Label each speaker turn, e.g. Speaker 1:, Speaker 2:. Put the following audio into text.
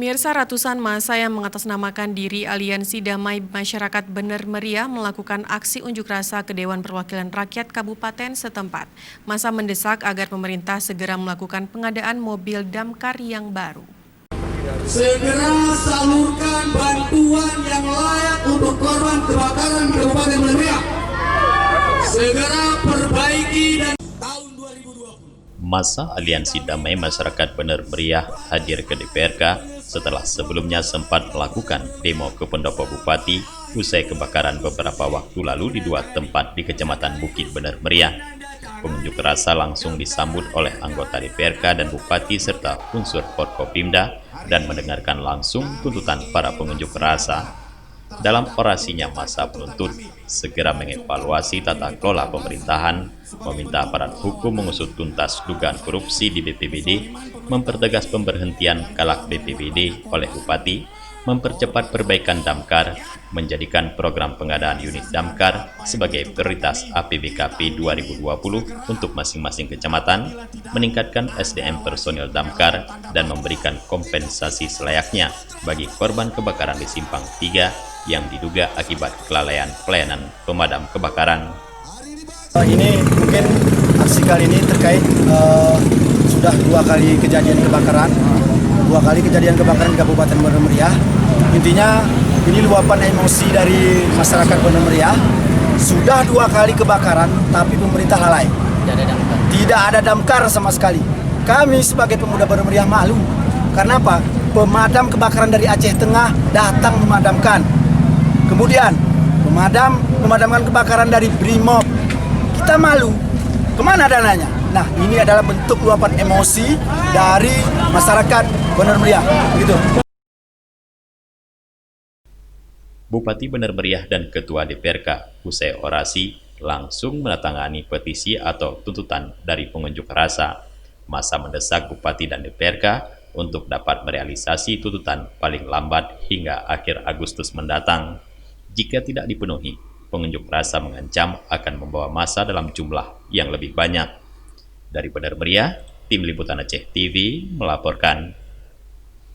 Speaker 1: Pemirsa, ratusan massa yang mengatasnamakan diri Aliansi Damai Masyarakat Bener Meriah melakukan aksi unjuk rasa ke Dewan Perwakilan Rakyat Kabupaten setempat. Massa mendesak agar pemerintah segera melakukan pengadaan mobil damkar yang baru.
Speaker 2: Segera salurkan bantuan yang layak untuk korban kebakaran Kabupaten Bener Meriah. Segera perbaiki dan tahun 2020.
Speaker 3: Massa Aliansi Damai Masyarakat Bener Meriah hadir ke DPRK setelah sebelumnya sempat melakukan demo ke pendopo Bupati usai kebakaran beberapa waktu lalu di dua tempat di Kecamatan Bukit Bener Meriah. Pengunjuk rasa langsung disambut oleh anggota DPRK dan Bupati serta unsur Forkopimda dan mendengarkan langsung tuntutan para pengunjuk rasa. Dalam orasinya, massa menuntut segera mengevaluasi tata kelola pemerintahan, meminta aparat hukum mengusut tuntas dugaan korupsi di BPBD, mempertegas pemberhentian caleg BPBD oleh Bupati, mempercepat perbaikan damkar, menjadikan program pengadaan unit damkar sebagai prioritas APBKP 2020 untuk masing-masing kecamatan, meningkatkan SDM personil damkar, dan memberikan kompensasi selayaknya bagi korban kebakaran di Simpang 3 yang diduga akibat kelalaian pelayanan pemadam kebakaran.
Speaker 4: Ini mungkin aksi kali ini terkait sudah dua kali kejadian kebakaran di Kabupaten Bener Meriah. Intinya ini luapan emosi dari masyarakat Bener Meriah. Sudah dua kali kebakaran, tapi pemerintah lalai. Tidak ada damkar sama sekali. Kami sebagai pemuda Bener Meriah malu. Karena apa? Pemadam kebakaran dari Aceh Tengah datang memadamkan. Kemudian memadamkan kebakaran dari Brimob. Kita malu. Kemana dananya? Nah, ini adalah bentuk luapan emosi dari masyarakat Bener Meriah. Begitu.
Speaker 3: Bupati Bener Meriah dan Ketua DPRK usai orasi langsung menandatangani petisi atau tuntutan dari pengunjuk rasa. Massa mendesak Bupati dan DPRK untuk dapat merealisasi tuntutan paling lambat hingga akhir Agustus mendatang. Jika tidak dipenuhi, pengunjuk rasa mengancam akan membawa massa dalam jumlah yang lebih banyak. Dari Bener Meriah, Tim Liputan Aceh TV melaporkan.